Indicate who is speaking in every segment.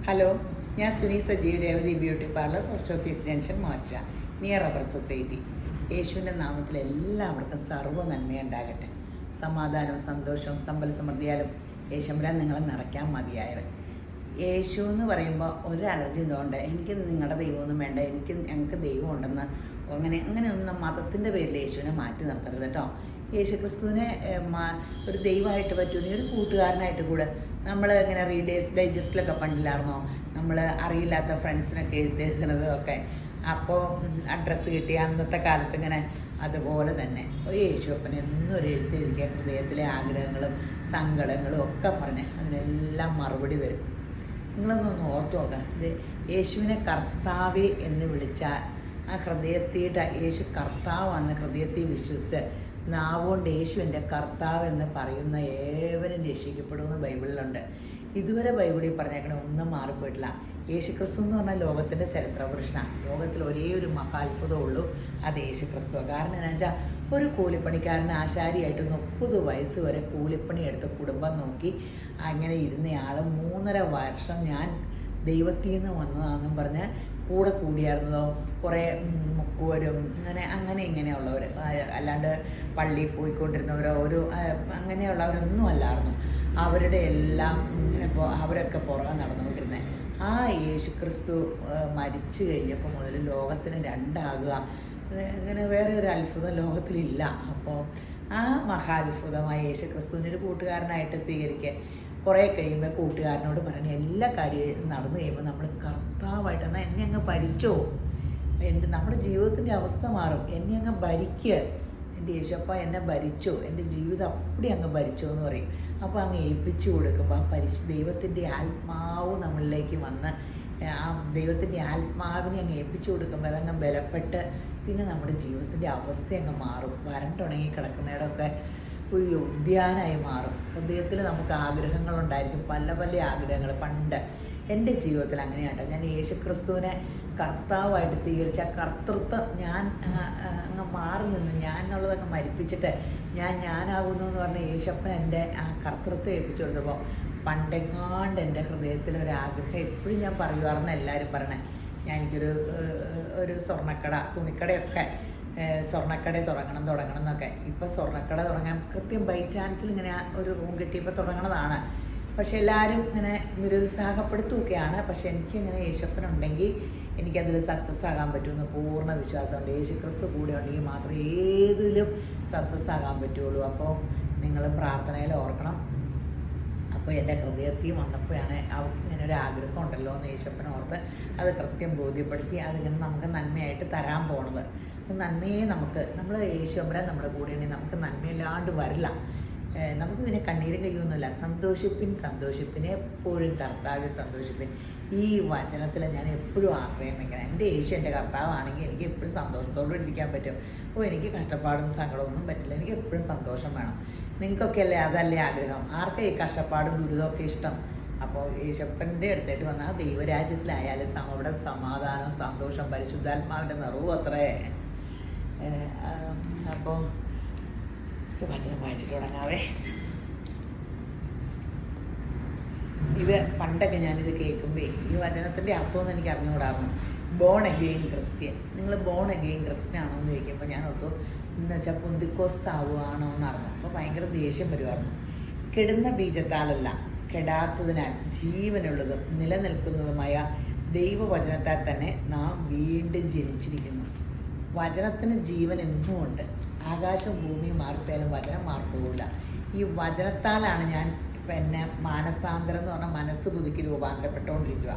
Speaker 1: Hello, ഞാൻ Suni Sajeev Revathi beauty parlour, post office junction, മാറ്റ, near rubber society. യേശുവിൻ്റെ നാമത്തിൽ എല്ലാവർക്കും സർവ്വ നന്മയുണ്ടാകട്ടെ. സമാധാനവും സന്തോഷവും സമ്പൽ സമൃദ്ധിയാലും യേശുമ്പരാൻ നിങ്ങളെ നിറയ്ക്കാൻ മതിയായത്. യേശു എന്ന് പറയുമ്പോൾ ഒരു അലർജി എന്തുകൊണ്ട് എനിക്ക് നിങ്ങളുടെ ദൈവമൊന്നും വേണ്ട, ഞങ്ങൾക്ക് ദൈവം ഉണ്ടെന്ന് അങ്ങനെയൊന്നും മതത്തിൻ്റെ പേരിൽ യേശുവിനെ മാറ്റി നിർത്തരുത് കേട്ടോ. യേശുക്രിസ്തുവിനെ ഒരു ദൈവമായിട്ട് പറ്റുമെങ്കിൽ ഒരു കൂട്ടുകാരനായിട്ട് കൂടെ നമ്മൾ ഇങ്ങനെ റീഡേഴ്സ് ഡൈജസ്റ്റിലൊക്കെ പണ്ടില്ലായിരുന്നോ നമ്മൾ അറിയില്ലാത്ത ഫ്രണ്ട്സിനൊക്കെ എഴുതിയെഴുതുന്നതും ഒക്കെ. അപ്പോൾ അഡ്രസ്സ് കിട്ടിയ അന്നത്തെ കാലത്ത് ഇങ്ങനെ അതുപോലെ തന്നെ ഒരു യേശുപ്പൻ എന്നും ഒരു എഴുതിയ ഹൃദയത്തിലെ ആഗ്രഹങ്ങളും സങ്കടങ്ങളും ഒക്കെ പറഞ്ഞ് അതിനെല്ലാം മറുപടി തരും. നിങ്ങളൊന്നൊന്ന് ഓർത്തു നോക്കാം. ഇത് യേശുവിനെ കർത്താവേ എന്ന് വിളിച്ചാൽ ആ ഹൃദയത്തിയിട്ട് യേശു കർത്താവാണെന്ന് ഹൃദയത്തിൽ വിശ്വസിച്ച് നാവുകൊണ്ട് യേശു എൻ്റെ കർത്താവ് എന്ന് പറയുന്ന ഏവരും രക്ഷിക്കപ്പെടുമെന്ന് ബൈബിളിലുണ്ട്. ഇതുവരെ ബൈബിളിൽ പറഞ്ഞേക്കണ ഒന്നും മാറിപ്പോയിട്ടില്ല. യേശുക്രിസ്തു എന്ന് പറഞ്ഞാൽ ലോകത്തിൻ്റെ ചരിത്രപുരുഷനാണ്. ലോകത്തിൽ ഒരേ ഒരു മഹാത്ഭുതമേ ഉള്ളൂ, അത് യേശുക്രിസ്തു. കാരണം എന്താ വെച്ചാൽ ഒരു കൂലിപ്പണിക്കാരൻ ആശാരിയായിട്ട് 30 വയസ്സ് വരെ കൂലിപ്പണി എടുത്ത് കുടുംബം നോക്കി അങ്ങനെ ഇരുന്നയാൾ 3.5 വർഷം ഞാൻ ദൈവത്തിൽ നിന്ന് വന്നതാണെന്നും പറഞ്ഞ് കൂടെ കൂടിയായിരുന്നതോ കുറേ മുക്കുവരും ഇങ്ങനെയുള്ളവർ, അല്ലാണ്ട് പള്ളിയിൽ പോയിക്കൊണ്ടിരുന്നവരോ അങ്ങനെയുള്ളവരൊന്നും അല്ലായിരുന്നു. അവരുടെ എല്ലാം അവരൊക്കെ പുറകെ നടന്നുകൊണ്ടിരുന്നത്. ആ യേശുക്രിസ്തു മരിച്ചു കഴിഞ്ഞപ്പോൾ മുതൽ ലോകത്തിന് രണ്ടാകുക, ഇങ്ങനെ വേറെ ഒരു അത്ഭുതം ലോകത്തിലില്ല. അപ്പോൾ ആ മഹാത്ഭുതമായ യേശുക്രിസ്തുവിൻ്റെ ഒരു കൂട്ടുകാരനായിട്ട് സ്വീകരിക്കുക. കുറേ കഴിയുമ്പോൾ കൂട്ടുകാരനോട് പറയണ എല്ലാ കാര്യവും നടന്നു കഴിയുമ്പോൾ നമ്മൾ കർത്താവായിട്ട് എന്നാൽ എന്നെ അങ്ങ് ഭരിച്ചോ, നമ്മുടെ ജീവിതത്തിൻ്റെ അവസ്ഥ മാറും. എന്നെ അങ്ങ് ഭരിക്കുക, എൻ്റെ യേശപ്പ എന്നെ ഭരിച്ചോ, എൻ്റെ ജീവിതം അപ്പടി അങ്ങ് ഭരിച്ചോ എന്ന് പറയും. അപ്പോൾ അങ്ങ് ഏൽപ്പിച്ചു കൊടുക്കുമ്പോൾ ആ ദൈവത്തിൻ്റെ ആത്മാവ് നമ്മളിലേക്ക് വന്ന് ആ ദൈവത്തിൻ്റെ ആത്മാവിനെ അങ്ങ് ഏൽപ്പിച്ചു കൊടുക്കുമ്പോൾ അതങ്ങ് ബലപ്പെട്ട് പിന്നെ നമ്മുടെ ജീവിതത്തിൻ്റെ അവസ്ഥ അങ്ങ് മാറും. വരണ്ടുണങ്ങി കിടക്കുന്നതിടമൊക്കെ ഒരു ഉദ്യാനമായി മാറും. ഹൃദയത്തിൽ നമുക്ക് ആഗ്രഹങ്ങളുണ്ടായിരിക്കും, പല പല ആഗ്രഹങ്ങൾ. പണ്ട് എൻ്റെ ജീവിതത്തിൽ അങ്ങനെയാട്ടോ. ഞാൻ യേശുക്രിസ്തുവിനെ കർത്താവായിട്ട് സ്വീകരിച്ച ആ കർത്തൃത്വം ഞാൻ അങ്ങ് മാറി നിന്ന് ഞാനുള്ളതൊക്കെ മരിപ്പിച്ചിട്ട് ഞാനാകുന്നു എന്ന് പറഞ്ഞ യേശപ്പൻ എൻ്റെ ആ കർത്തൃത്വം ഏൽപ്പിച്ചു കൊടുത്തപ്പോൾ പണ്ടെങ്ങാണ്ട് എൻ്റെ ഹൃദയത്തിലൊരാഗ്രഹം എപ്പോഴും ഞാൻ പറയുമായിരുന്നു. എല്ലാവരും പറയണേ എനിക്കൊരു സ്വർണ്ണക്കട, തുണിക്കടയൊക്കെ സ്വർണ്ണക്കട തുടങ്ങണം എന്നൊക്കെ. ഇപ്പോൾ സ്വർണ്ണക്കട തുടങ്ങാൻ കൃത്യം ബൈ ചാൻസിൽ ഇങ്ങനെ ഒരു റൂം കിട്ടിയപ്പോൾ തുടങ്ങണതാണ്. പക്ഷേ എല്ലാവരും ഇങ്ങനെ നിരുത്സാഹപ്പെടുത്തുകയൊക്കെയാണ്. പക്ഷേ എനിക്കിങ്ങനെ യേശപ്പനുണ്ടെങ്കിൽ എനിക്കതിൽ സക്സസ് ആകാൻ പറ്റുമെന്ന് പൂർണ്ണ വിശ്വാസമുണ്ട്. യേശുക്രിസ്തു കൂടെ ഉണ്ടെങ്കിൽ മാത്രമേ ഏതിലും സക്സസ് ആകാൻ പറ്റുള്ളൂ. അപ്പോൾ നിങ്ങൾ പ്രാർത്ഥനയിൽ ഓർക്കണം. അപ്പോൾ എൻ്റെ ഹൃദയത്തിൽ വന്നപ്പോഴാണ് അവർക്ക് ഇങ്ങനെ ഒരു ആഗ്രഹം ഉണ്ടല്ലോ എന്ന് യേശപ്പൻ ഓർത്ത് അത് കൃത്യം ബോധ്യപ്പെടുത്തി അതിങ്ങനെ നമുക്ക് നന്മയായിട്ട് തരാൻ പോണത്. നന്മയെ നമ്മൾ യേശുമ്പരാൻ നമ്മുടെ കൂടെ ഉണ്ടെങ്കിൽ നമുക്ക് നന്മയില്ലാണ്ട് വരില്ല. നമുക്ക് പിന്നെ കണ്ണീരും കഴിയുമൊന്നുമില്ല. സന്തോഷിപ്പിൻ എപ്പോഴും കർത്താവെ സന്തോഷിപ്പിൻ. ഈ വചനത്തിൽ ഞാൻ എപ്പോഴും ആശ്രയം വയ്ക്കണം. എൻ്റെ യേശു എൻ്റെ കർത്താവാണെങ്കിൽ എനിക്ക് എപ്പോഴും സന്തോഷത്തോടെ ഇരിക്കാൻ പറ്റും. അപ്പോൾ എനിക്ക് കഷ്ടപ്പാടും സങ്കടമൊന്നും പറ്റില്ല. എനിക്ക് എപ്പോഴും സന്തോഷം വേണം. നിങ്ങൾക്കൊക്കെ അല്ലേ അതല്ലേ ആഗ്രഹം? ആർക്കും ഈ കഷ്ടപ്പാടും ദുരിതമൊക്കെ ഇഷ്ടം? അപ്പോൾ യേശപ്പൻ്റെ അടുത്തേട്ട് വന്നാൽ ദൈവരാജ്യത്തിലായാലും അവിടെ സമാധാനം, സന്തോഷം, പരിശുദ്ധാത്മാവിൻ്റെ നിറവും അത്രേ. അപ്പോൾ വചനം വായിച്ചിട്ട് തുടങ്ങാവേ. ഇത് പണ്ടൊക്കെ ഞാനിത് കേൾക്കുമ്പോൾ ഈ വചനത്തിൻ്റെ അർത്ഥമൊന്നും എനിക്ക് അറിഞ്ഞുകൂടായിരുന്നു. Born again Christian. നിങ്ങൾ ബോൺ അഗെയിൻ ക്രിസ്ത്യൻ ആണോ എന്ന് ചോദിക്കുമ്പോൾ ഞാൻ ഓർത്തു എന്ന് വെച്ചാൽ പുന്തിക്കോസ്താവുകയാണോ എന്നറിഞ്ഞു. അപ്പോൾ ഭയങ്കര ദേഷ്യം വരുമായിരുന്നു. കെടുന്ന ബീജത്താലല്ല, കെടാത്തതിനാൽ ജീവനുള്ളതും നിലനിൽക്കുന്നതുമായ ദൈവവചനത്താൽ തന്നെ നാം വീണ്ടും ജനിച്ചിരിക്കുന്നു. വചനത്തിന് ജീവൻ എന്നും ഉണ്ട്. ആകാശവും ഭൂമിയും മാറിപ്പോയാലും വചനം മാറിപ്പോകില്ല. ഈ വചനത്താലാണ് ഞാൻ പിന്നെ മാനസാന്തരം എന്ന് പറഞ്ഞാൽ മനസ്സ് പുതുക്കി രൂപാന്തരപ്പെട്ടുകൊണ്ടിരിക്കുക.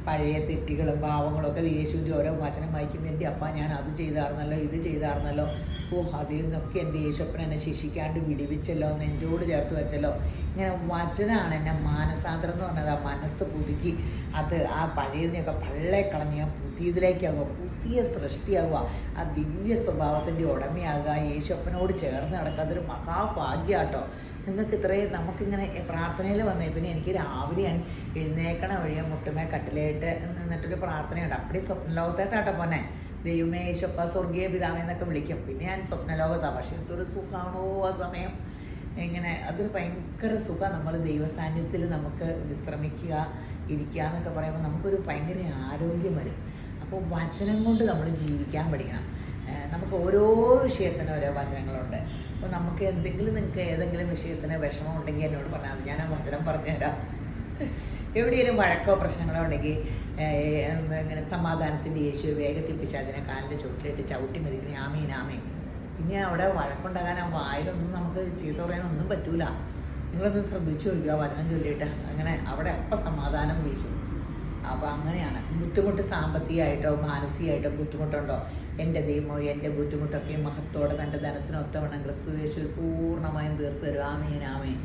Speaker 1: പഴയ തെറ്റുകളും പാവങ്ങളും ഒക്കെ യേശുവിൻ്റെ ഓരോ വചനം വായിക്കുമ്പോൾ എൻ്റെ അപ്പ ഞാൻ അത് ചെയ്തായിരുന്നല്ലോ, ഇത് ചെയ്തായിരുന്നല്ലോ, അതിൽ നിന്നൊക്കെ എൻ്റെ യേശപ്പൻ എന്നെ ശിക്ഷിക്കാണ്ട് വിടിവിച്ചല്ലോ, നെഞ്ചോട് ചേർത്ത് വെച്ചല്ലോ. ഇങ്ങനെ വചനമാണ് എന്നെ മാനസാന്തരം എന്ന് പറഞ്ഞത്. ആ മനസ്സ് പുതുക്കി അത് ആ പഴയതിനെയൊക്കെ പള്ളേക്കളഞ്ഞ് ഞാൻ പുതിയതിലേക്കാകുക, പുതിയ സൃഷ്ടിയാകുക, ആ ദിവ്യ സ്വഭാവത്തിൻ്റെ ഉടമയാകുക, യേശപ്പനോട് ചേർന്ന് നടക്കുക. അതൊരു മഹാഭാഗ്യമാട്ടോ. നിങ്ങൾക്ക് ഇത്രയും നമുക്കിങ്ങനെ പ്രാർത്ഥനയിൽ വന്നേ പിന്നെ എനിക്ക് രാവിലെ ഞാൻ എഴുന്നേക്കണ വഴിയാൻ മുട്ടുമേ കട്ടിലായിട്ട് നിന്നിട്ടൊരു പ്രാർത്ഥനയുണ്ട്. അപ്പടി സ്വപ്നലോകത്തായിട്ടാട്ടോ പോന്നെ. ദൈവമേ യേശപ്പ സ്വർഗീയ പിതാവെന്നൊക്കെ വിളിക്കും. പിന്നെ ഞാൻ സ്വപ്നലോകത്താണ്. പക്ഷേ എന്തൊരു സുഖമാണോ ആ സമയം. ഇങ്ങനെ അതൊരു ഭയങ്കര സുഖം. നമ്മൾ ദൈവസാന്നിധ്യത്തിൽ നമുക്ക് വിശ്രമിക്കുക, ഇരിക്കുക എന്നൊക്കെ പറയുമ്പോൾ നമുക്കൊരു ഭയങ്കര ആരോഗ്യം വരും. അപ്പോൾ വചനം കൊണ്ട് നമ്മൾ ജീവിക്കാൻ പഠിക്കണം. നമുക്ക് ഓരോ വിഷയത്തിന് ഓരോ വചനങ്ങളുണ്ട്. അപ്പോൾ നമുക്ക് നിങ്ങൾക്ക് ഏതെങ്കിലും വിഷയത്തിന് വിഷമം ഉണ്ടെങ്കിൽ എന്നോട് പറഞ്ഞാൽ മതി, ഞാൻ ആ വചനം പറഞ്ഞുതരാം. എവിടെയെങ്കിലും വഴക്കോ പ്രശ്നങ്ങളോ ഉണ്ടെങ്കിൽ ഇങ്ങനെ സമാധാനത്തിൻ്റെ യേശുവെ വേഗത്തിൽ പിശാചിനെ കാലിൻ്റെ ചുവട്ടിലിട്ട് ചവിട്ടി മതിക്കണേ, ആമേൻ ആമേൻ. പിന്നെ അവിടെ വഴക്കുണ്ടാകാൻ ആ വായിലൊന്നും നമുക്ക് ചീത്ത പറയാനൊന്നും പറ്റൂല. നിങ്ങളൊന്ന് ശ്രദ്ധിച്ചു നോക്കുക, വചനം ചൊല്ലിയിട്ട് അങ്ങനെ അവിടെ അപ്പം സമാധാനം വീശും. അപ്പോൾ അങ്ങനെയാണ്. ബുദ്ധിമുട്ട് സാമ്പത്തികമായിട്ടോ മാനസികമായിട്ടോ ബുദ്ധിമുട്ടുണ്ടോ, എൻ്റെ ദൈവമോ എൻ്റെ ബുദ്ധിമുട്ടൊക്കെ മഹത്തോടെ തൻ്റെ ധനത്തിനൊത്തവണ്ണം ക്രിസ്തു യേശു പൂർണ്ണമായും തീർത്ത് തരും, ആമേൻ ആമേൻ.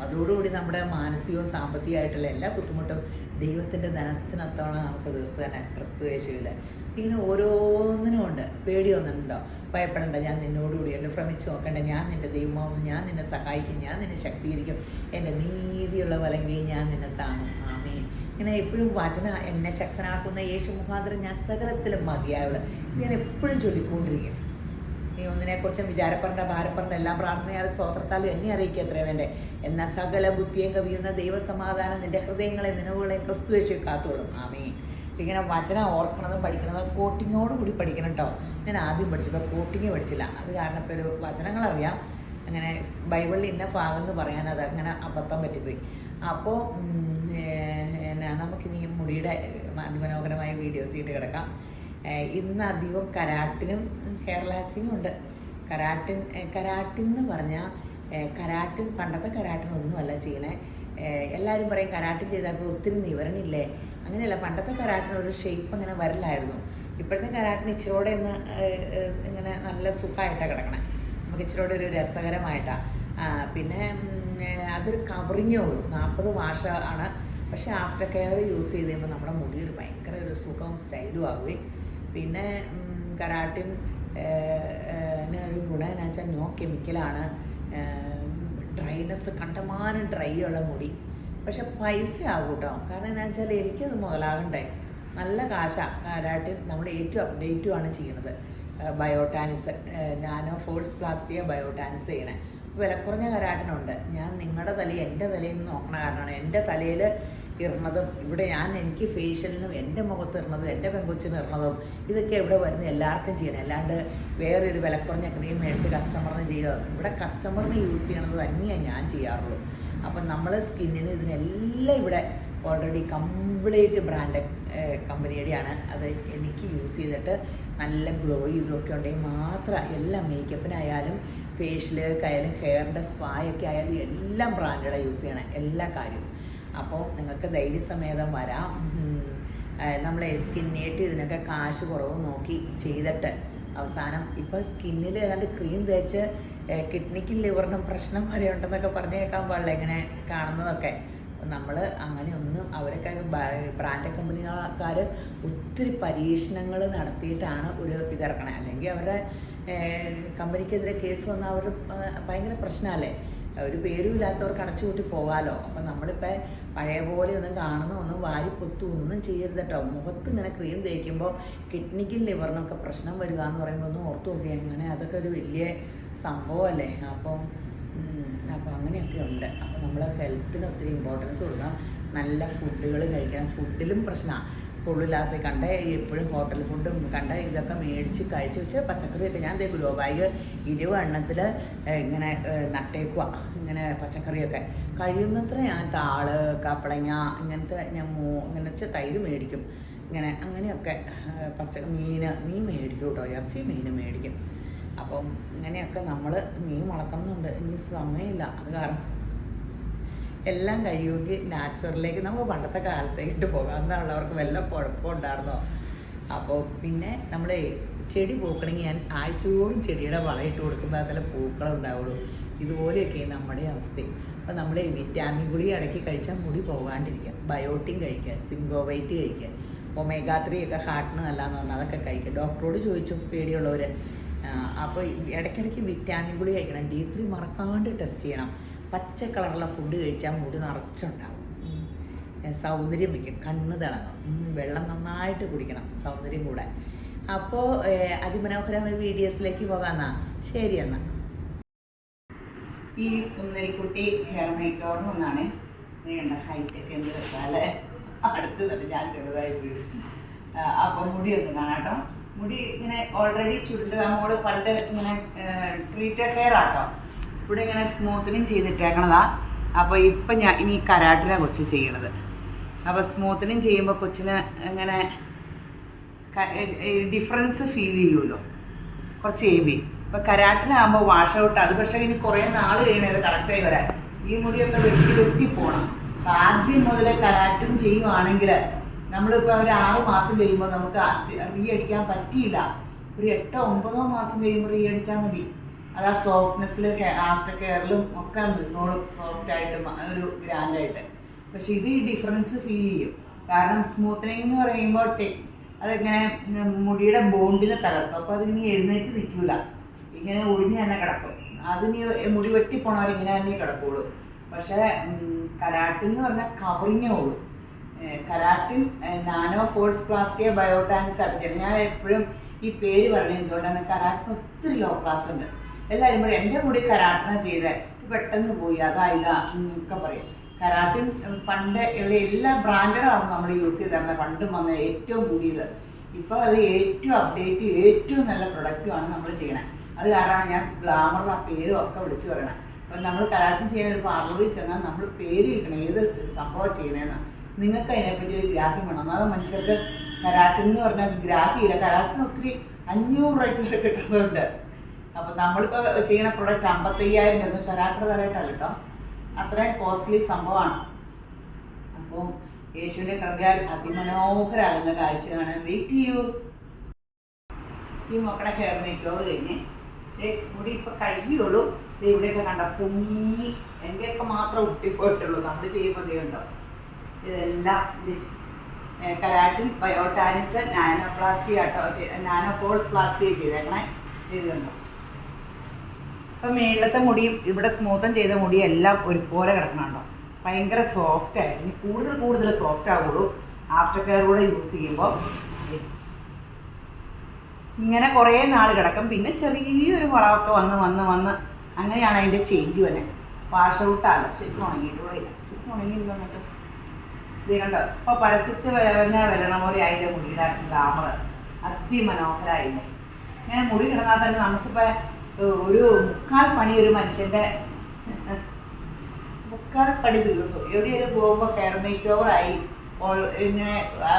Speaker 1: അതോടുകൂടി നമ്മുടെ മാനസികവും സാമ്പത്തികമായിട്ടുള്ള എല്ലാ ബുദ്ധിമുട്ടും ദൈവത്തിൻ്റെ ധനത്തിനൊത്തവണ്ണം നമുക്ക് തീർത്ത് തന്നെ ക്രിസ്തു യേശുവിൽ. ഇങ്ങനെ ഓരോന്നിനും ഉണ്ട്. പേടിയൊന്നുണ്ടോ? ഭയപ്പെടേണ്ട, ഞാൻ നിന്നോടുകൂടി എന്നെ ഭ്രമിച്ച് നോക്കണ്ട, ഞാൻ നിൻ്റെ ദൈവമാവും, ഞാൻ നിന്നെ സഹായിക്കും, ഞാൻ നിന്നെ ശക്തീകരിക്കും, എൻ്റെ നീതിയുള്ള വലങ്കയിൽ ഞാൻ നിന്നെ താങ്ങും, ആമേൻ. ഇങ്ങനെ എപ്പോഴും വചന എന്നെ ശക്തനാക്കുന്ന യേശു മുഖാന്തരം ഞാൻ സകലത്തിലും മതിയായുള്ളത് ഞാൻ എപ്പോഴും ചൊല്ലിക്കൊണ്ടിരിക്കും. നീ ഒന്നിനെക്കുറിച്ചും വിചാരപ്പെടേണ്ട, ഭാരപ്പെടേണ്ട, എല്ലാം പ്രാർത്ഥനയാലും സ്തോത്രത്താലും എന്നെ അറിയിക്കുക എത്രയോ വേണ്ടേ. എന്നാൽ സകല ബുദ്ധിയും കവിയുന്ന ദൈവസമാധാനം നിൻ്റെ ഹൃദയങ്ങളെ നിലവുകളെയും ക്രിസ്തു യേശുവിൽ കാത്തോളും, ആമേൻ. ഇങ്ങനെ വചനം ഓർക്കണതും പഠിക്കണതും കോട്ടിങ്ങോടുകൂടി പഠിക്കണം കേട്ടോ. ഞാൻ ആദ്യം പഠിച്ചപ്പോൾ കോട്ടിങ് പഠിച്ചില്ല. അത് കാരണം ഇപ്പോൾ ഒരു വചനങ്ങളറിയാം, അങ്ങനെ ബൈബിളിൽ ഇന്ന ഭാഗം എന്ന് പറയാൻ അത് അങ്ങനെ അബദ്ധം പറ്റിപ്പോയി. അപ്പോൾ എന്നാ നമുക്കിനി മുടിയുടെ അതിമനോഹരമായ വീഡിയോസ് ഇട്ട് കിടക്കാം. ഇന്ന് അധികം കരാട്ടിനും ഹെയർ ലാസിങ്ങും ഉണ്ട്. കരാട്ടിൻ എന്ന് പറഞ്ഞാൽ കരാട്ടിൻ പണ്ടത്തെ കരാട്ടിനൊന്നുമല്ല ചെയ്യണേ. എല്ലാവരും പറയും കരാട്ടിൻ ചെയ്താൽ ഒത്തിരി നിവരണില്ലേ. അങ്ങനെയല്ല, പണ്ടത്തെ കരാട്ടിനൊരു ഷേപ്പ് അങ്ങനെ വരില്ലായിരുന്നു. ഇപ്പോഴത്തെ കരാട്ടിന് ഇച്ചിരൂടെ ഒന്ന് ഇങ്ങനെ നല്ല സുഖമായിട്ടാണ് കിടക്കണേ, നമുക്ക് ഇച്ചിരൂടെ ഒരു രസകരമായിട്ടാണ്. പിന്നെ അതൊരു കവറിങ്ങേ ഉള്ളൂ, 40 വാഷ ആണ്. പക്ഷേ ആഫ്റ്റർ കെയർ യൂസ് ചെയ്ത് കഴിയുമ്പോൾ നമ്മുടെ മുടി ഒരു ഭയങ്കര ഒരു സുഖവും സ്റ്റൈലും ആവുകയും. പിന്നെ കരാട്ടിൻ ഒരു ഗുണം എന്ന് വെച്ചാൽ നോ കെമിക്കലാണ്. ഡ്രൈനെസ് കണ്ടമാനം ഡ്രൈ ഉള്ള മുടി. പക്ഷെ പൈസ ആകും കേട്ടോ. കാരണം എന്താ വെച്ചാൽ എനിക്കത് മുതലാകണ്ടേ. നല്ല കാശാണ് കരാട്ടിൻ. നമ്മൾ ഏറ്റവും അപ്ഡേറ്റുമാണ് ചെയ്യുന്നത്. ബയോടാനിസ് നാനോ ഫോഴ്സ് പ്ലാസ്റ്റിയ ബയോടാനിസ് ചെയ്യണേ. വില കുറഞ്ഞ കരാട്ടിനുണ്ട്. ഞാൻ നിങ്ങളുടെ തലയിൽ എൻ്റെ തലയിൽ നിന്ന് നോക്കണ കാരണമാണ് എൻ്റെ തലയിൽ ഇടുന്നതും ഇവിടെ എനിക്ക് ഫേഷ്യലിനും എൻ്റെ മുഖത്ത് ഇടുന്നതും എൻ്റെ പെങ്കൊച്ചിന് ഇടുന്നതും ഇതൊക്കെ ഇവിടെ വരുന്ന എല്ലാവർക്കും ചെയ്യണം. അല്ലാണ്ട് വേറൊരു വില കുറഞ്ഞ ക്രീം മേടിച്ച് കസ്റ്റമറിന് ചെയ്യുക. ഇവിടെ കസ്റ്റമറിന് യൂസ് ചെയ്യണത് തന്നെയാണ് ഞാൻ ചെയ്യാറുള്ളൂ. അപ്പം നമ്മൾ സ്കിന്നിന് ഇതിനെല്ലാം ഇവിടെ ഓൾറെഡി കംപ്ലീറ്റ് ബ്രാൻഡ് കമ്പനിയുടെയാണ്. അത് എനിക്ക് യൂസ് ചെയ്തിട്ട് നല്ല ഗ്ലോ ഇതൊക്കെ ഉണ്ടെങ്കിൽ മാത്രം എല്ലാം മേക്കപ്പിനായാലും ഫേഷ്യലൊക്കെയായാലും ഹെയറിൻ്റെ സ്പായൊക്കെ ആയാലും എല്ലാം ബ്രാൻഡാണ് യൂസ് ചെയ്യണം എല്ലാ കാര്യവും. അപ്പോൾ നിങ്ങൾക്ക് ധൈര്യസമേതം വരാം. നമ്മൾ സ്കിന്നേറ്റ് ഇതിനൊക്കെ കാശ് കുറവ് നോക്കി ചെയ്തിട്ട് അവസാനം ഇപ്പോൾ സ്കിന്നിൽ ഏതാണ്ട് ക്രീം തേച്ച് കിഡ്നിക്കും ലിവറിനും പ്രശ്നം വരെ ഉണ്ടെന്നൊക്കെ പറഞ്ഞേക്കാൻ പാടില്ല ഇങ്ങനെ കാണുന്നതൊക്കെ. നമ്മൾ അങ്ങനെയൊന്നും അവരൊക്കെ ബ്രാൻഡ് കമ്പനിക്കാർ ഒത്തിരി പരീക്ഷണങ്ങൾ നടത്തിയിട്ടാണ് ഒരു ഇതിറക്കണേ. അല്ലെങ്കിൽ അവരുടെ കമ്പനിക്കെതിരെ കേസ് വന്നാൽ അവർ ഭയങ്കര പ്രശ്നമല്ലേ. ഒരു പേരും ഇല്ലാത്തവർക്ക് അടച്ചുകൂട്ടി പോകാമല്ലോ. അപ്പം നമ്മളിപ്പോൾ പഴയ പോലെ ഒന്നും കാണുന്നൊന്നും വാരിപ്പൊത്തും ഒന്നും ചെയ്യരുത് കേട്ടോ. മുഖത്ത് ഇങ്ങനെ ക്രീം തേക്കുമ്പോൾ കിഡ്നിക്കും ലിവറിനൊക്കെ പ്രശ്നം വരിക എന്ന് പറയുമ്പോൾ ഒന്ന് ഓർത്ത് നോക്കി. അങ്ങനെ അതൊക്കെ ഒരു വലിയ സംഭവമല്ലേ. അപ്പം അങ്ങനെയൊക്കെ ഉണ്ട്. അപ്പോൾ നമ്മൾ ഹെൽത്തിന് ഒത്തിരി ഇമ്പോർട്ടൻസ് കൊടുക്കണം. നല്ല ഫുഡുകൾ കഴിക്കണം. ഫുഡിലും പ്രശ്നമാണ്. കൊള്ളില്ലാത്ത എപ്പോഴും ഹോട്ടൽ ഫുഡും ഇതൊക്കെ മേടിച്ച് കഴിച്ച് വെച്ച് പച്ചക്കറിയൊക്കെ ഞാൻ ഗ്രോ ബാഗ് 20 എണ്ണത്തിൽ ഇങ്ങനെ നട്ടേക്കുക. ഇങ്ങനെ പച്ചക്കറിയൊക്കെ കഴിയുന്നത്ര ഞാൻ താള് കപ്പളങ്ങ ഇങ്ങനത്തെ തൈര് മേടിക്കും. അങ്ങനെയൊക്കെ മീൻ മേടിക്കും കേട്ടോ. ഇറച്ചി മീൻ മേടിക്കും. അപ്പം ഇങ്ങനെയൊക്കെ നമ്മൾ മീൻ വളർത്തുന്നുണ്ട്. ഇനി സമയമില്ല. അത് കാരണം എല്ലാം കഴിയുമെങ്കിൽ നാച്ചുറലിലേക്ക് നമുക്ക് പണ്ടത്തെ കാലത്തേക്കിട്ട് പോകാമെന്നുള്ളവർക്ക് വല്ല കുഴപ്പമുണ്ടായിരുന്നോ. അപ്പോൾ പിന്നെ നമ്മൾ ചെടി പൂക്കണമെങ്കിൽ ഞാൻ ആഴ്ചതോറും ചെടിയുടെ വളമിട്ട് കൊടുക്കുമ്പോൾ അതിൽ പൂക്കളുണ്ടാവുള്ളൂ. ഇതുപോലെയൊക്കെ നമ്മുടെ അവസ്ഥയും. അപ്പോൾ നമ്മൾ വിറ്റാമിൻ ഗുളിക ഇടയ്ക്ക് കഴിച്ചാൽ മുടി പോകാണ്ടിരിക്കുക. ബയോട്ടിൻ കഴിക്കുക, സിംഗോവൈറ്റ് കഴിക്കുക, ഒമേഗ 3 ഒക്കെ ഹാർട്ടിന് നല്ലതെന്ന് പറഞ്ഞാൽ അതൊക്കെ കഴിക്കുക. ഡോക്ടറോട് ചോദിച്ചു പേടിയുള്ളവർ. അപ്പോൾ ഇടയ്ക്കിടയ്ക്ക് വിറ്റാമിൻ ഗുളിക കഴിക്കണം. D3 മറക്കാണ്ട് ടെസ്റ്റ് ചെയ്യണം. പച്ച കളറുള്ള ഫുഡ് കഴിച്ചാൽ മുടി നിറച്ചുണ്ടാകും. സൗന്ദര്യം വയ്ക്കും, കണ്ണ് തിളങ്ങും. വെള്ളം നന്നായിട്ട് കുടിക്കണം, സൗന്ദര്യം കൂടാൻ. അപ്പോൾ അതിമനോഹരമായ വീഡിയോസിലേക്ക് പോകാമെന്നാ. ശരി എന്നാൽ. ഈ സുന്ദരിക്കുട്ടി ഹെയർ മേക്കോറിന് ഒന്നാണ് നീണ്ട ഹൈറ്റൊക്കെ എന്ത് രസാല്ലേ. അടുത്ത് തന്നെ ഞാൻ ചെറുതായിട്ട് അപ്പോൾ മുടി ഒന്ന് കാണാട്ടോ. മുടി ഇങ്ങനെ ഓൾറെഡി ചുരുണ്ട് നമ്മൾ പണ്ട് ഇങ്ങനെ ട്രീറ്റഡ് ഹെയർ ആട്ടോ. ഇവിടെ ഇങ്ങനെ സ്മൂത്തനിങ് ചെയ്തിട്ടേക്കണതാ. അപ്പോൾ ഇപ്പം ഞാൻ ഇനി കരാട്ടിനെ കൊച്ചു ചെയ്യണത്. അപ്പോൾ സ്മൂത്തനിങ് ചെയ്യുമ്പോൾ കൊച്ചിന് ഇങ്ങനെ ഡിഫറൻസ് ഫീൽ ചെയ്യുമല്ലോ കുറച്ച് ഹെവി. ഇപ്പോൾ കരാട്ടിനാകുമ്പോൾ വാഷ് ഔട്ട്. അത് പക്ഷേ ഇനി കുറേ നാൾ കഴിയണത് കറക്റ്റായി വരാൻ. ഈ മുടിയൊക്കെ വെട്ടി പോകണം. അപ്പം ആദ്യം മുതലേ കരാട്ടും ചെയ്യുവാണെങ്കിൽ നമ്മളിപ്പോൾ ഒരു 6 മാസം കഴിയുമ്പോൾ നമുക്ക് റീ അടിക്കാൻ പറ്റിയില്ല. ഒരു 8-9 മാസം കഴിയുമ്പോൾ റീ അടിച്ചാൽ മതി. അത് ആ സോഫ്റ്റ്നെസ്സിൽ ആഫ്റ്റർ കെയറിലും ഒക്കെ നിന്നോളും സോഫ്റ്റായിട്ടും ഒരു ഗ്രാൻഡായിട്ട്. പക്ഷെ ഇത് ഈ ഡിഫറൻസ് ഫീൽ ചെയ്യും. കാരണം സ്മൂത്തനിങ് എന്ന് പറയുമ്പോൾ അതിങ്ങനെ മുടിയുടെ ബോണ്ടിനെ തകർക്കും. അപ്പോൾ അതിങ്ങനെ എഴുന്നേറ്റ് നിൽക്കില്ല, ഇങ്ങനെ ഒഴിഞ്ഞ് തന്നെ കിടക്കും. അതിന് മുടി വെട്ടിപ്പോണവരിങ്ങനെ തന്നെ കിടക്കുള്ളൂ. പക്ഷേ കരാട്ടിൻ എന്ന് പറഞ്ഞാൽ കവറിങ്ങേ ഉള്ളൂ. കരാട്ടിൻ നാനോ ഫോഴ്സ് പ്ലാസ്റ്റിയ ബയോടാനിക്സ് ആയിട്ട് ഞാൻ എപ്പോഴും ഈ പേര് പറയുന്നത് എന്തുകൊണ്ടാണ്, കരാട്ടിന് ഒത്തിരി ലോ ക്ലാസ് ഉണ്ട്. എല്ലാവരും പറയും എൻ്റെ മുടി കരാട്ടിന ചെയ്ത് പെട്ടെന്ന് പോയി അതായിതാ ഒക്കെ പറയും. കരാട്ടിൻ പണ്ട് ഉള്ള എല്ലാ ബ്രാൻഡഡാണ് നമ്മൾ യൂസ് ചെയ്തിരുന്നത്. പണ്ടും വന്ന ഏറ്റവും കൂടിയത്. ഇപ്പോൾ അത് ഏറ്റവും അപ്ഡേറ്റും ഏറ്റവും നല്ല പ്രൊഡക്റ്റുമാണ് നമ്മൾ ചെയ്യണത്. അത് കാരണമാണ് ഞാൻ ഗ്ലാമറിൽ ആ പേരും ഒക്കെ വിളിച്ചു പറയണത്. അപ്പം നമ്മൾ കരാട്ടിൻ ചെയ്യുന്ന ഒരു പാർലറിൽ ചെന്നാൽ നമ്മൾ പേര് വയ്ക്കണം ഏത് സംഭവം ചെയ്യണമെന്ന്. നിങ്ങൾക്ക് അതിനെപ്പറ്റി ഒരു ഗ്രാഹ്യം വേണം. ഒന്നാമത് മനുഷ്യർക്ക് കരാട്ടിൻ എന്ന് പറഞ്ഞാൽ ഗ്രാഹ്യമില്ല. കരാട്ടിന് ഒത്തിരി 500 രൂപയ്ക്ക് വരെ കിട്ടുന്നുണ്ട്. അപ്പം നമ്മളിപ്പോൾ ചെയ്യുന്ന പ്രൊഡക്റ്റ് 55,000 രൂപ ശരാക്കട തലയിട്ടല്ല കേട്ടോ, അത്രയും കോസ്റ്റ്ലി സംഭവമാണ്. അപ്പം യേശുവിൻ്റെ കൃപയാൽ അതിമനോഹരാകുന്ന കാഴ്ചയാണ്. വെയിറ്റ് ചെയ്യൂ. ഈ മക്കളുടെ ഹെയർ മേക്കോർ കഴിഞ്ഞ് മുടി ഇപ്പം കഴുകിയുള്ളൂ. ഇവിടെയൊക്കെ കണ്ട പൊങ്ങി എൻ്റെയൊക്കെ മാത്രം ഒട്ടിപ്പോയിട്ടുള്ളൂ. നമ്മൾ ചെയ്യുമ്പോൾ ചെയ്യുന്നുണ്ടോ ഇതെല്ലാം കരാട്ടിൻ ബയോടാനിക്സ് നാനോ പ്ലാസ്റ്റി ആട്ടോ, നാനോ ഫോഴ്സ് പ്ലാസ്റ്റി ചെയ്തേക്കണേ. ഇത് കണ്ടോ. അപ്പം മേളിലത്തെ മുടിയും ഇവിടെ സ്മൂത്തൻ ചെയ്ത മുടിയും എല്ലാം ഒരുപോലെ കിടക്കണുണ്ടോ. ഭയങ്കര സോഫ്റ്റായിട്ട്. ഇനി കൂടുതൽ സോഫ്റ്റ് ആവുള്ളൂ ആഫ്റ്റർ കെയർ കൂടെ യൂസ് ചെയ്യുമ്പോൾ. ഇങ്ങനെ കുറേ നാൾ കിടക്കും. പിന്നെ ചെറിയൊരു വളമൊക്കെ വന്ന് അങ്ങനെയാണ് അതിൻ്റെ ചേഞ്ച് വന്നെ. വാഷ് ഔട്ടല്ല, ശരിക്കും ഉണങ്ങിയിട്ടുകൂടെ ഇല്ല. ശരിക്കും ഉണങ്ങിയിട്ട് വന്നിട്ട് ഇത് കണ്ടോ. ഇപ്പോൾ പരസ്യത്തിൽ വരണ പോലെ അതിൻ്റെ മുടിയുടെ ഗ്ലാമർ അതിമനോഹരമായില്ലേ. ഇങ്ങനെ മുടി കിടന്നാൽ തന്നെ നമുക്കിപ്പോൾ ഒരു 3/4 പണി ഒരു മനുഷ്യൻ്റെ 3/4 പണി തീർന്നു. എവിടെയെങ്കിലും പോകുമ്പോൾ ഹെയർ മേക്ക് ഓവറായി ഇങ്ങനെ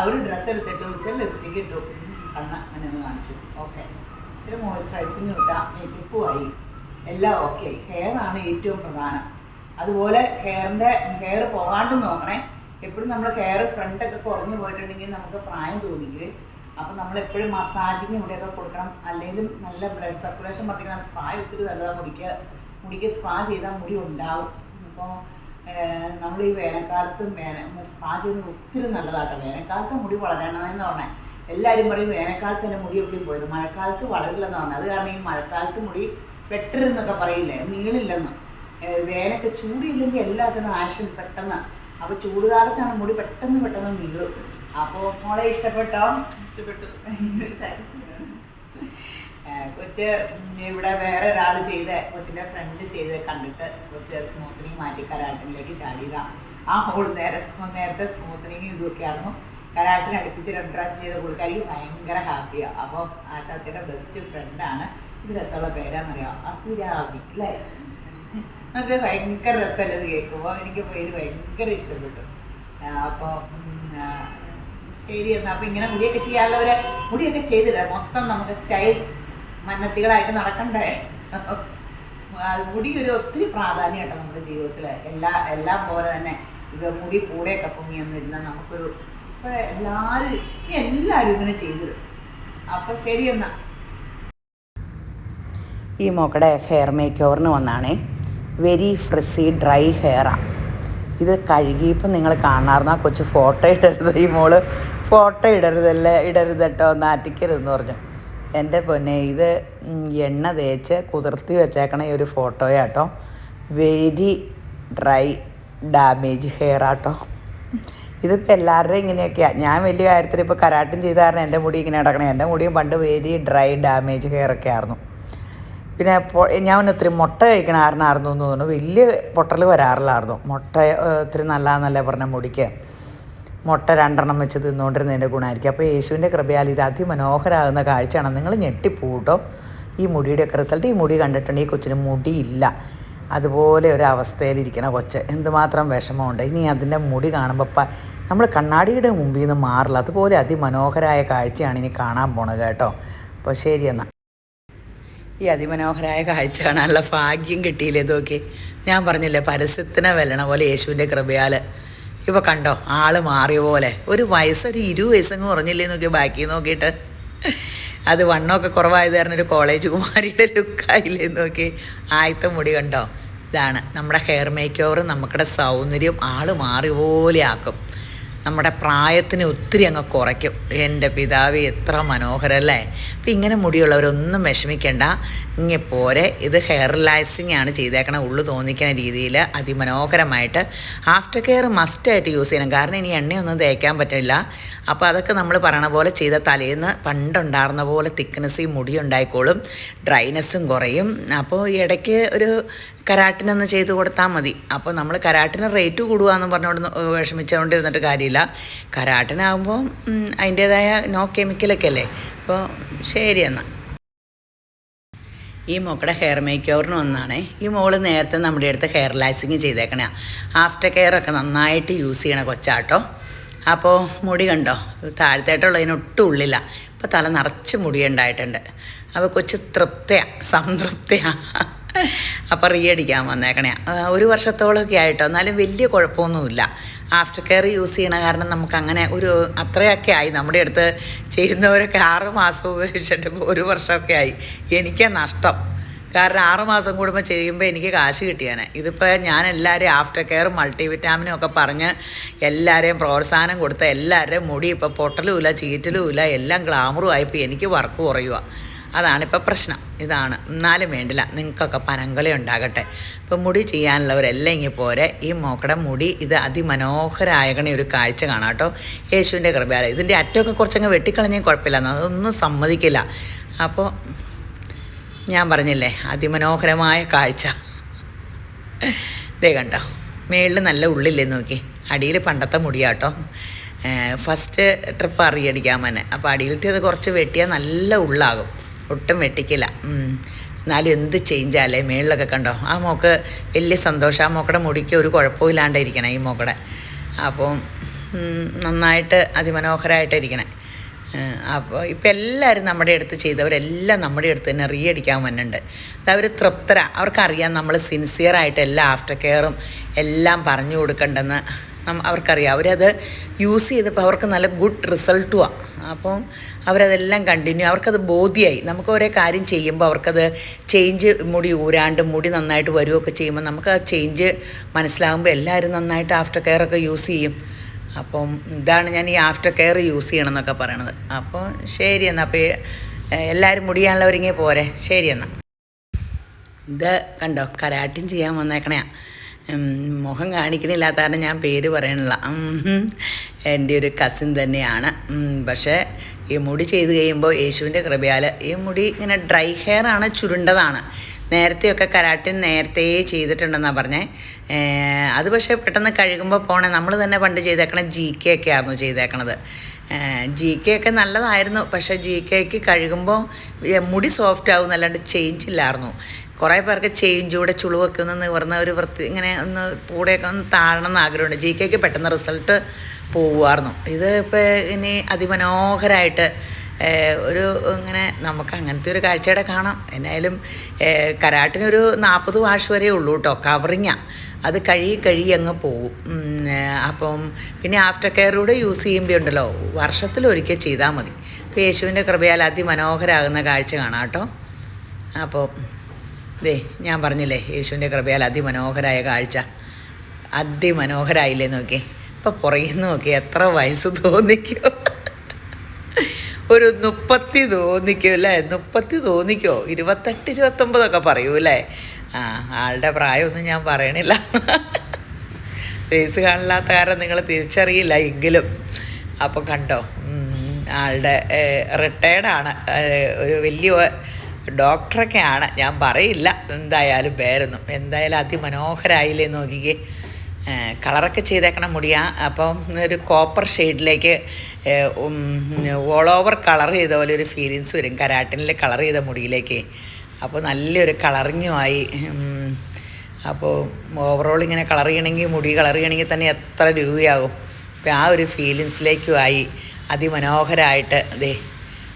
Speaker 1: ഒരു ഡ്രസ്സ് എടുത്തിട്ടു, ഇച്ചിരി ലിപ്സ്റ്റിക്ക് ഇട്ടു, കണ്ണ അങ്ങനെ ഒന്ന് കാണിച്ചു, ഓക്കെ, ഇച്ചിരി മോയ്സ്ചറൈസിങ് കിട്ടാം, മേക്കപ്പും ആയി, എല്ലാം ഓക്കെ. ഹെയറാണ് ഏറ്റവും പ്രധാനം. അതുപോലെ ഹെയർ പോകാണ്ട് നോക്കണേ. എപ്പോഴും നമ്മൾ ഹെയർ ഫ്രണ്ടൊക്കെ കുറഞ്ഞു പോയിട്ടുണ്ടെങ്കിൽ നമുക്ക് പ്രായം തോന്നിക്കുകയും. അപ്പം നമ്മളെപ്പോഴും മസാജിങ് ഇവിടെയൊക്കെ കൊടുക്കണം. അല്ലെങ്കിൽ നല്ല ബ്ലഡ് സർക്കുലേഷൻ വർദ്ധിക്കണം. സ്പാ ഒത്തിരി നല്ലതാണ്. മുടിക്ക് സ്പാ ചെയ്താൽ മുടി ഉണ്ടാവും. അപ്പോൾ നമ്മൾ ഈ വേനൽക്കാലത്തും സ്പാ ചെയ്യുന്നത് ഒത്തിരി നല്ലതാട്ടോ. വേനൽക്കാലത്ത് മുടി വളരണമെന്ന് പറഞ്ഞാൽ എല്ലാവരും പറയും വേനൽക്കാലത്ത് തന്നെ മുടി എപ്പോഴും പോയത്, മഴക്കാലത്ത് വളരില്ലെന്ന് പറഞ്ഞത്. അത് കാരണം ഈ മഴക്കാലത്ത് മുടി വെട്ടരുന്നൊക്കെ പറയില്ലേ, നീളില്ലെന്ന്. വേനൊക്കെ ചൂടില്ലെങ്കിൽ എല്ലാത്തിനും ആക്ഷൻ പെട്ടെന്ന്. അപ്പോൾ ചൂടുകാലത്താണ് മുടി പെട്ടെന്ന് നീളും. അപ്പോൾ മോളെ ഇഷ്ടപ്പെട്ടോ? ഇഷ്ടപ്പെട്ടു. കൊച്ച് ഇവിടെ വേറെ ഒരാൾ കൊച്ചിൻ്റെ ഫ്രണ്ട് ചെയ്ത് കണ്ടിട്ട് കൊച്ച് സ്മൂത്തനിങ് മാറ്റി കരാട്ടിലേക്ക് ചാടിയതാണ്. ആ ഹോൾ നേരത്തെ സ്മൂത്തനിങ് ഇതൊക്കെ ആയിരുന്നു. കരാട്ടിന് അടുപ്പിച്ച് 2 പ്രാവശ്യം ചെയ്ത പുള്ളിക്കാരിക്ക് ഭയങ്കര ഹാപ്പിയാണ്. അപ്പോൾ ആശാത്തിയുടെ ബെസ്റ്റ് ഫ്രണ്ടാണ്. ഇത് രസമുള്ള പേരാണെന്നറിയാം, അഭിരാമി അല്ലേ? നമുക്ക് ഭയങ്കര രസമല്ലേ ഇത് കേൾക്കുമ്പോൾ. എനിക്ക് പേര് ഭയങ്കര ഇഷ്ടപ്പെട്ടു. അപ്പോൾ ശരി എന്നാൽ. അപ്പോൾ ഇങ്ങനെ മുടിയൊക്കെ ചെയ്യാനുള്ളവരെ മുടിയൊക്കെ ചെയ്തില്ല, മൊത്തം നമുക്ക് സ്റ്റൈൽ മന്നത്തികളായിട്ട് നടക്കണ്ടേ. മുടി ഒരു ഒത്തിരി പ്രാധാന്യം കേട്ടോ നമ്മുടെ ജീവിതത്തിൽ. എല്ലാം പോലെ തന്നെ ഇത് മുടി കൂടെയൊക്കെ പൊങ്ങിയെന്നിരുന്നാൽ നമുക്കൊരു ഇപ്പോൾ എല്ലാവരും ഇങ്ങനെ ചെയ്തിടും. അപ്പോൾ ശരി എന്നാൽ. ഈ മോക്കടെ ഹെയർ മേക്ക് ഓവറിന് വന്നാണേ. വെരി ഫ്രിസി ഡ്രൈ ഹെയറാണ്. ഇത് കഴുകിയപ്പോൾ നിങ്ങൾ കാണാറുന്ന കൊച്ചു ഫോട്ടോ ഇടരുത്. ഈ മോള് ഫോട്ടോ ഇടരുത് കേട്ടോ, നാറ്റിക്കരുതെന്ന് പറഞ്ഞു. എൻ്റെ പൊന്നെ, ഇത് എണ്ണ തേച്ച് കുതിർത്തി വെച്ചേക്കണ ഒരു ഫോട്ടോയാട്ടോ. വെരി ഡ്രൈ ഡാമേജ് ഹെയർ ആട്ടോ. ഇതിപ്പോൾ എല്ലാവരുടെയും ഇങ്ങനെയൊക്കെയാണ്. ഞാൻ വലിയ കാര്യത്തിൽ ഇപ്പോൾ കരാട്ടും ചെയ്ത കാരണം എൻ്റെ മുടി ഇങ്ങനെ കിടക്കണേ. എൻ്റെ മുടിയും പണ്ട് വെരി ഡ്രൈ ഡാമേജ് ഹെയർ ഒക്കെ ആയിരുന്നു. പിന്നെ ഞാൻ ഒത്തിരി മുട്ട കഴിക്കണ കാരണമായിരുന്നു എന്ന് തോന്നുന്നു, വലിയ പൊട്ടൽ വരാറില്ലായിരുന്നു. മുട്ട ഒത്തിരി നല്ലതെന്നല്ലേ പറഞ്ഞ മുടിക്ക്. മുട്ട 2 വെച്ച് തിന്നുകൊണ്ടിരുന്നതിൻ്റെ ഗുണമായിരിക്കും. അപ്പോൾ യേശുവിൻ്റെ കൃപയാൽ ഇത് അതിമനോഹരമാകുന്ന കാഴ്ചയാണ്. നിങ്ങൾ ഞെട്ടിപ്പോട്ടോ ഈ മുടിയുടെയൊക്കെ റിസൾട്ട്. ഈ മുടി കണ്ടിട്ടുണ്ടെങ്കിൽ ഈ കൊച്ചിന് മുടിയില്ല, അതുപോലെ ഒരു അവസ്ഥയിലിരിക്കണ കൊച്ച്. എന്തുമാത്രം വിഷമമുണ്ട്. ഇനി അതിൻ്റെ മുടി കാണുമ്പോൾ നമ്മൾ കണ്ണാടിയുടെ മുമ്പിൽ നിന്ന് മാറില്ല. അതുപോലെ അതിമനോഹരമായ കാഴ്ചയാണ് ഇനി കാണാൻ പോണത് കേട്ടോ. അപ്പോൾ ശരി എന്നാൽ. ഈ അതിമനോഹരമായ കാഴ്ച കാണാനുള്ള ഭാഗ്യം കിട്ടിയില്ലേ നോക്കി. ഞാൻ പറഞ്ഞില്ലേ പരസ്യത്തിനെ വെല്ലണ പോലെ യേശുവിൻ്റെ കൃപയാൽ ഇപ്പോൾ കണ്ടോ ആള് മാറിയ പോലെ. ഒരു 20 വയസ്സങ്ങ് കുറഞ്ഞില്ലേ നോക്കി ബാക്കി നോക്കിയിട്ട്. അത് വണ്ണമൊക്കെ കുറവായത് കാരണം ഒരു കോളേജ് കുമാരിയുടെ ലുക്കായില്ലേ നോക്കി. ആദ്യത്തെ മുടി കണ്ടോ. ഇതാണ് നമ്മുടെ ഹെയർ മേക്ക് ഓവർ. നമുക്കുടെ സൗന്ദര്യം ആള് മാറിയ പോലെ ആക്കും. നമ്മുടെ പ്രായത്തിന് ഒത്തിരി അങ്ങ് കുറയ്ക്കും. എൻ്റെ പിതാവ് എത്ര മനോഹരമല്ലേ. അപ്പം ഇങ്ങനെ മുടിയുള്ളവരൊന്നും വിഷമിക്കേണ്ട. ഇങ്ങനെ പോരെ. ഇത് ഹെയർ റിലാക്സിങ് ആണ് ചെയ്തേക്കണം. ഉള്ളു തോന്നിക്കുന്ന രീതിയിൽ അതിമനോഹരമായിട്ട്. ആഫ്റ്റർ കെയർ മസ്റ്റായിട്ട് യൂസ് ചെയ്യണം. കാരണം ഇനി എണ്ണയൊന്നും തേക്കാൻ പറ്റില്ല. അപ്പോൾ അതൊക്കെ നമ്മൾ പറയണ പോലെ ചെയ്ത തലേന്ന് പണ്ടുണ്ടായിരുന്ന പോലെ തിക്നെസ് ഈ മുടി ഉണ്ടായിക്കോളും, ഡ്രൈനെസ്സും കുറയും. അപ്പോൾ ഇടയ്ക്ക് ഒരു കരാട്ടിനൊന്ന് ചെയ്ത് കൊടുത്താൽ മതി. അപ്പോൾ നമ്മൾ കരാട്ടിന് റേറ്റ് കൂടുകയെന്ന് പറഞ്ഞുകൊണ്ട് വിഷമിച്ചുകൊണ്ടിരുന്നിട്ട് കാര്യമില്ല. കരാട്ടിനാകുമ്പോൾ അതിൻ്റേതായ നോ കെമിക്കലൊക്കെ അല്ലേ. അപ്പോൾ ശരി എന്നാൽ. ഈ മോക്കടെ ഹെയർ മേക്ക് ഓവറിന് ഒന്നാണ്. ഈ മോള് നേരത്തെ നമ്മുടെ അടുത്ത് ഹെയർ റിലാക്സിങ് ചെയ്തേക്കണേ. ആഫ്റ്റർ കെയർ ഒക്കെ നന്നായിട്ട് യൂസ് ചെയ്യണ കൊച്ചാട്ടോ. അപ്പോൾ മുടി കണ്ടോ താഴത്തേട്ടുള്ളതിനൊട്ടും ഉള്ളില്ല. ഇപ്പോൾ തല നിറച്ച് മുടി ഉണ്ടായിട്ടുണ്ട്. അപ്പോൾ കൊച്ച് സംതൃപ്തിയാണ്. അപ്പോൾ റീയടിക്കാൻ വന്നേക്കണേ. 1 വർഷത്തോളമൊക്കെ ആയിട്ടോ. എന്നാലും വലിയ കുഴപ്പമൊന്നുമില്ല. ആഫ്റ്റർ കെയർ യൂസ് ചെയ്യണ കാരണം നമുക്കങ്ങനെ അത്രയൊക്കെ ആയി. നമ്മുടെ അടുത്ത് ചെയ്യുന്നവരൊക്കെ 6 മാസം ഉപയോഗിച്ചിട്ട് 1 വർഷമൊക്കെ ആയി. എനിക്കാ നഷ്ടം. കാരണം 6 മാസം കൂടുമ്പോൾ ചെയ്യുമ്പോൾ എനിക്ക് കാശ് കിട്ടിയാണ്. ഇതിപ്പോൾ ഞാൻ എല്ലാവരെയും ആഫ്റ്റർ കെയർ മൾട്ടിവിറ്റാമിനും ഒക്കെ പറഞ്ഞ് എല്ലാവരെയും പ്രോത്സാഹനം കൊടുത്ത എല്ലാവരുടെയും മുടി ഇപ്പോൾ പൊട്ടലുമില്ല ചീറ്റലുമില്ല എല്ലാം ഗ്ലാമറും ആയിപ്പോൾ എനിക്ക് വർക്ക് കുറയുക. അതാണിപ്പോൾ പ്രശ്നം. ഇതാണ്. എന്നാലും വേണ്ടില്ല, നിങ്ങൾക്കൊക്കെ പനങ്കല ഉണ്ടാകട്ടെ. ഇപ്പം മുടി ചെയ്യാനുള്ളവരെല്ലാം ഇങ്ങനെ പോരെ. ഈ മോക്കടെ മുടി ഇത് അതിമനോഹരായകണ ഒരു കാഴ്ച കാണാം കേട്ടോ. യേശുവിൻ്റെ കൃപയാൽ. ഇതിൻ്റെ അറ്റമൊക്കെ കുറച്ചങ്ങ് വെട്ടിക്കളഞ്ഞാൽ കുഴപ്പമില്ല, അതൊന്നും സമ്മതിക്കില്ല. അപ്പോൾ ഞാൻ പറഞ്ഞില്ലേ അതിമനോഹരമായ കാഴ്ച. ഇതേ കണ്ടോ മേളിൽ നല്ല ഉള്ളില്ലേ നോക്കി. അടിയിൽ പണ്ടത്തെ മുടിയാട്ടോ. ഫസ്റ്റ് ട്രിപ്പ് അറിയടിക്കാൻ തന്നെ. അപ്പോൾ അടിയിലത്തെ അത് കുറച്ച് വെട്ടിയാൽ നല്ല ഉള്ളാകും. ഒട്ടും വെട്ടിക്കില്ല. എന്നാലും എന്ത് ചേഞ്ചാല്ലേ മേളിലൊക്കെ കണ്ടോ. ആ മോക്ക് വലിയ സന്തോഷം. ആ മോക്കടെ മുടിക്ക് ഒരു കുഴപ്പമില്ലാണ്ടിരിക്കണേ ഈ മോക്കടെ. അപ്പം നന്നായിട്ട് അതിമനോഹരമായിട്ടിരിക്കണേ. അപ്പോൾ ഇപ്പം എല്ലാവരും നമ്മുടെ അടുത്ത് ചെയ്തവരെല്ലാം നമ്മുടെ അടുത്ത് തന്നെ റീയടിക്കാൻ വന്നിട്ടുണ്ട്. അതവർ തൃപ്തര. അവർക്കറിയാം നമ്മൾ സിൻസിയറായിട്ട് എല്ലാ ആഫ്റ്റർ കെയറും എല്ലാം പറഞ്ഞു കൊടുക്കണ്ടെന്ന് അവർക്കറിയാം. അവരത് യൂസ് ചെയ്തപ്പോൾ അവർക്ക് നല്ല ഗുഡ് റിസൾട്ടുമാണ്. അപ്പം അവരതെല്ലാം കണ്ടിന്യൂ. അവർക്കത് ബോധ്യമായി. നമുക്ക് ഒരേ കാര്യം ചെയ്യുമ്പോൾ അവർക്കത് ചേഞ്ച് മുടി ഊരാണ്ട് മുടി നന്നായിട്ട് വരുമൊക്കെ ചെയ്യുമ്പോൾ നമുക്ക് ആ ചേഞ്ച് മനസ്സിലാകുമ്പോൾ എല്ലാവരും നന്നായിട്ട് ആഫ്റ്റർ കെയറൊക്കെ യൂസ് ചെയ്യും. അപ്പം ഇതാണ് ഞാൻ ഈ ആഫ്റ്റർ കെയർ യൂസ് ചെയ്യണം എന്നൊക്കെ പറയണത്. അപ്പോൾ ശരി എന്നാൽ. അപ്പോൾ എല്ലാവരും മുടിയാനുള്ളവരിങ്ങനെ പോരെ. ശരി എന്നാൽ. ഇത് കണ്ടോ കരാട്ടിൻ ചെയ്യാൻ വന്നേക്കണേ. മുഖം കാണിക്കണില്ലാത്ത കാരണം ഞാൻ പേര് പറയണില്ല. എൻ്റെ ഒരു കസിൻ തന്നെയാണ്. പക്ഷേ ഈ മുടി ചെയ്ത് കഴിയുമ്പോൾ യേശുവിൻ്റെ കൃപയാൽ ഈ മുടി ഇങ്ങനെ ഡ്രൈ ഹെയർ ആണ്, ചുരുണ്ടതാണ്. നേരത്തെയൊക്കെ കരാട്ടിൻ നേരത്തെ ചെയ്തിട്ടുണ്ടെന്നാണ് പറഞ്ഞത്. അത് പക്ഷേ പെട്ടെന്ന് കഴുകുമ്പോൾ പോണേ. നമ്മൾ തന്നെ പണ്ട് ചെയ്തേക്കണ GK ഒക്കെ ആയിരുന്നു ചെയ്തേക്കണത്. GK ഒക്കെ നല്ലതായിരുന്നു. പക്ഷേ GK കഴുകുമ്പോൾ മുടി സോഫ്റ്റ് ആവും, അല്ലാണ്ട് ചേഞ്ച് ഇല്ലായിരുന്നു. കുറേ പേർക്ക് ചേഞ്ചൂടെ ചുളിവൊക്കെ ഒന്ന് നിവർന്ന ഒരു ഇങ്ങനെ ഒന്ന് കൂടെയൊക്കെ ഒന്ന് താഴണമെന്ന് ആഗ്രഹമുണ്ട്. GK പെട്ടെന്ന് റിസൾട്ട് പോവുമായിരുന്നു. ഇത് ഇപ്പോൾ ഇനി അതിമനോഹരമായിട്ട് ഒരു ഇങ്ങനെ നമുക്ക് അങ്ങനത്തെ ഒരു കാഴ്ചയുടെ കാണാം. എന്നാലും കരാട്ടിനൊരു 40 വാഷ് വരെ ഉള്ളൂ കേട്ടോ. കവറിങ്ങാണ്. അത് കഴുകി അങ്ങ് പോവും. അപ്പം പിന്നെ ആഫ്റ്റർ കെയറൂടെ യൂസ് ചെയ്യുമ്പോൾ ഉണ്ടല്ലോ വർഷത്തിലൊരിക്കൽ ചെയ്താൽ മതി. ഇപ്പോൾ യേശുവിൻ്റെ കൃപയാൽ അതിമനോഹരമാകുന്ന കാഴ്ച കാണാം കേട്ടോ. അപ്പോൾ ദേ ഞാൻ പറഞ്ഞില്ലേ യേശുവിൻ്റെ കൃപയാൽ അതിമനോഹരമായ കാഴ്ച. അതിമനോഹരമായില്ലേ നോക്കി. ഇപ്പം പുറകിൽ നിന്ന് നോക്കി എത്ര വയസ്സ് തോന്നിക്കോ. ഒരു 30 തോന്നിക്കും അല്ലേ. 30 തോന്നിക്കോ. 28 29 പറയൂ അല്ലേ. ആളുടെ പ്രായമൊന്നും ഞാൻ പറയണില്ല. ഫേസ് കാണില്ലാത്ത കാരണം നിങ്ങൾ തിരിച്ചറിയില്ല എങ്കിലും. അപ്പോൾ കണ്ടോ ആളുടെ റിട്ടയർഡാണ്. ഒരു വലിയ ഡോക്ടറൊക്കെയാണ്, ഞാൻ പറയില്ല എന്തായാലും പേരൊന്നും. എന്തായാലും അതിമനോഹരമായില്ലേ നോക്കിക്കേ. കളറൊക്കെ ചെയ്തേക്കണം മുടിയാ. അപ്പം ഒരു കോപ്പർ ഷെയ്ഡിലേക്ക് ഓൾ ഓവർ കളർ ചെയ്ത പോലെ ഒരു ഫീലിങ്സ് വരും കരാട്ടിനിൽ കളർ ചെയ്ത മുടിയിലേക്ക്. അപ്പോൾ നല്ലൊരു കളറിങ്ങുമായി. അപ്പോൾ ഓവറോൾ ഇങ്ങനെ കളർ ചെയ്യണമെങ്കിൽ, മുടി കളർ ചെയ്യണമെങ്കിൽ തന്നെ എത്ര രൂപയാകും. അപ്പോൾ ആ ഒരു ഫീലിങ്സിലേക്കുമായി അതിമനോഹരമായിട്ട്. അതെ,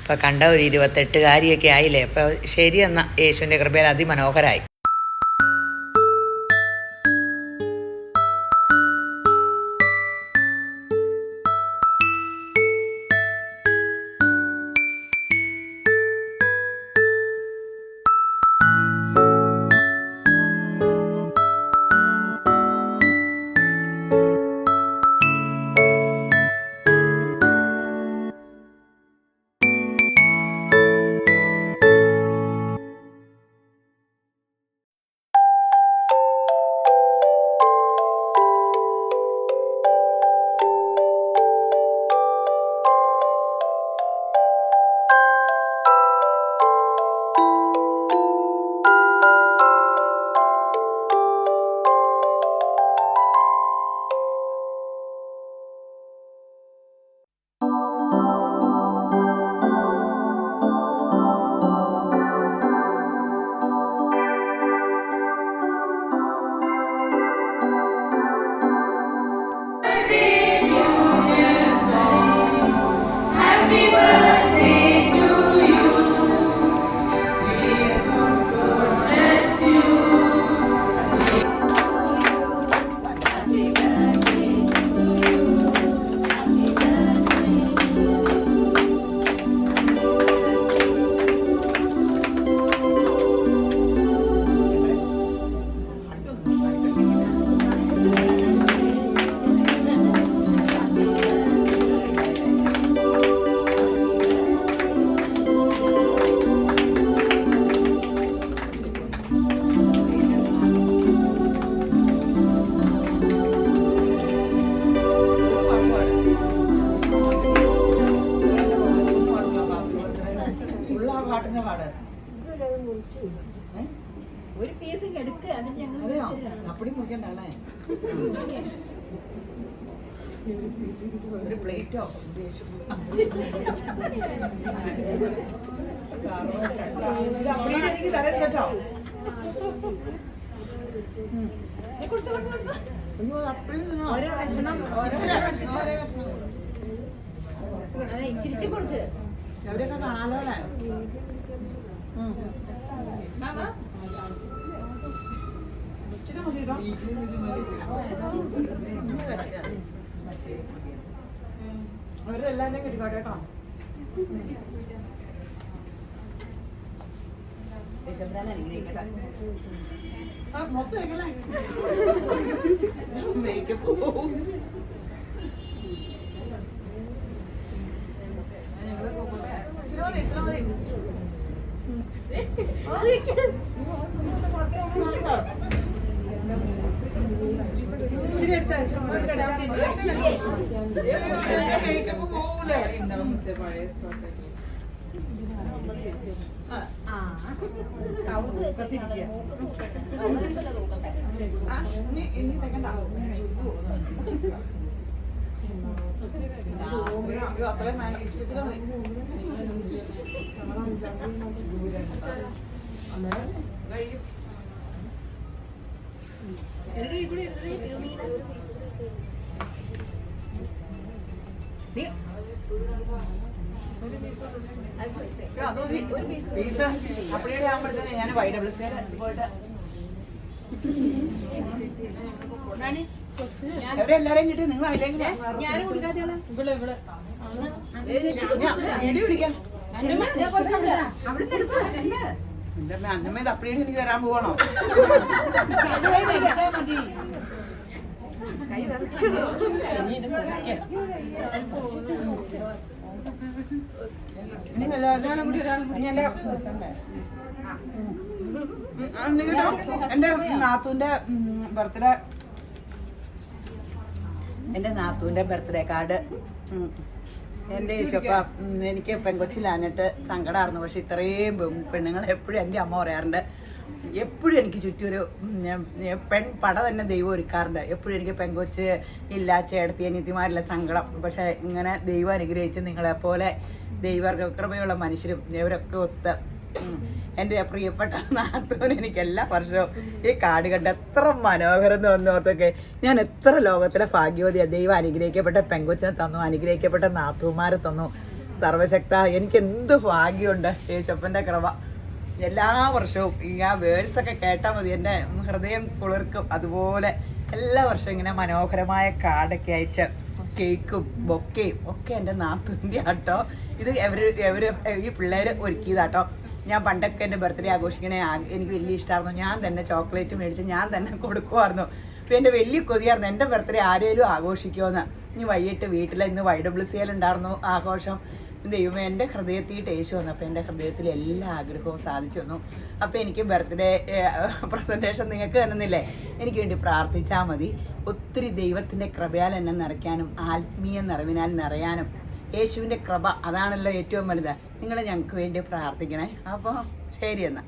Speaker 1: ഇപ്പോൾ കണ്ട ഒരു 28കാരിയൊക്കെ ആയില്ലേ. അപ്പോൾ ശരി, എന്നാൽ യേശുവിൻ്റെ കൃപയിൽ അതിമനോഹരമായി.
Speaker 2: ഒരു പീസ് എടുക്കുക, അതിന് ഞങ്ങൾ
Speaker 1: അപ്പടി മുറിക്കണ്ടേ ഒരു പ്ലേറ്റോ എനിക്ക് തരാൻ കേട്ടോ.
Speaker 2: ഓരോ കഷ്ണം ഇച്ചിരിച്ച് കൊടുക്ക്.
Speaker 1: അവരൊക്കെ കാണാലോ അല്ലേ. അവരെല്ലാം കിട്ടിക്കോട്ടെ കേട്ടോ. മൊത്തം മേക്കപ്പ് പോവും. அப்படியே ஆகும்போது ഞാൻ YWCയിൽ പോയിട്ട് അവരെല്ലാരെയും കിട്ടി. നിങ്ങൾ അതിലേക്ക് പിടിക്കാം. എന്റെ അന്നമ്മ ഇത് അപ്പഴേ എനിക്ക് തരാൻ പോകണോ? എന്റെ നാത്തൂന്റെ ബർത്ത്ഡേ കാർഡ് എൻ്റെ യേശുപ്പം എനിക്ക് പെങ്കൊച്ചിലാഞ്ഞിട്ട് സങ്കടമായിരുന്നു. പക്ഷെ ഇത്രയും പെണ്ണുങ്ങൾ എപ്പോഴും എൻ്റെ അമ്മ പറയാറുണ്ട്, എപ്പോഴും എനിക്ക് ചുറ്റൊരു പട തന്നെ ദൈവം ഒരുക്കാറുണ്ട്. എപ്പോഴും എനിക്ക് പെങ്കൊച്ച് ഇല്ല, ചേട്ടത്തി അനിയത്തിമാരില്ല സങ്കടം. പക്ഷെ ഇങ്ങനെ ദൈവം അനുഗ്രഹിച്ച് നിങ്ങളെപ്പോലെ ദൈവകൃപയുള്ള മനുഷ്യരും ഇവരൊക്കെ ഒത്ത് എൻ്റെ പ്രിയപ്പെട്ട നാത്തൂന് എനിക്ക് എല്ലാ വർഷവും ഈ കാട് കണ്ട് എത്ര മനോഹരം തോന്നുന്നോർത്തൊക്കെ ഞാൻ എത്ര ലോകത്തിലെ ഭാഗ്യവതിയാണ്. ദൈവം അനുഗ്രഹിക്കപ്പെട്ട പെങ്കൊച്ചിനെ തന്നു, അനുഗ്രഹിക്കപ്പെട്ട നാത്തൂമാരെ തന്നു. സർവശക്ത, എനിക്ക് എന്ത് ഭാഗ്യമുണ്ട് യേശുപ്പൻ്റെ കൃപ. എല്ലാ വർഷവും ഈ ആ വേഴ്സൊക്കെ കേട്ടാൽ മതി, എൻ്റെ ഹൃദയം കുളിർക്കും. അതുപോലെ എല്ലാ വർഷവും ഇങ്ങനെ മനോഹരമായ കാർഡൊക്കെ അയച്ച് കേക്കും ബൊക്കയും ഒക്കെ എൻ്റെ നാത്തൂൻ്റെ ആട്ടോ. ഇത് ഈ പിള്ളേർ ഒരുക്കിയതാട്ടോ. ഞാൻ പണ്ടൊക്കെ എൻ്റെ ബർത്ത്ഡേ ആഘോഷിക്കണേ എനിക്ക് വലിയ ഇഷ്ടമായിരുന്നു. ഞാൻ തന്നെ ചോക്ലേറ്റ് മേടിച്ച് ഞാൻ തന്നെ കൊടുക്കുമായിരുന്നു. അപ്പോൾ എൻ്റെ വലിയ കൊതിയായിരുന്നു എൻ്റെ ബർത്ത്ഡേ ആരെങ്കിലും ആഘോഷിക്കുമെന്ന്. ഇനി വൈകിട്ട് വീട്ടിൽ ഇന്ന് YWCA ഉണ്ടായിരുന്നു ആഘോഷം. ദൈവം എൻ്റെ ഹൃദയത്തിയിട്ട് യേശു വന്നപ്പോൾ എൻ്റെ ഹൃദയത്തിൽ എല്ലാ ആഗ്രഹവും സാധിച്ചു വന്നു. അപ്പോൾ എനിക്ക് ബർത്ത്ഡേ പ്രസൻറ്റേഷൻ നിങ്ങൾക്ക് തന്നുന്നില്ലേ, എനിക്ക് വേണ്ടി പ്രാർത്ഥിച്ചാൽ മതി. ഒത്തിരി ദൈവത്തിൻ്റെ കൃപയാൽ എന്നെ നിറയ്ക്കാനും ആത്മീയ നിറവിനാൽ നിറയാനും യേശുവിൻ്റെ കൃപ അതാണല്ലോ ഏറ്റവും വലുത്. നിങ്ങൾ ഞങ്ങൾക്ക് വേണ്ടി പ്രാർത്ഥിക്കണേ. അപ്പോൾ ശരി എന്നാൽ.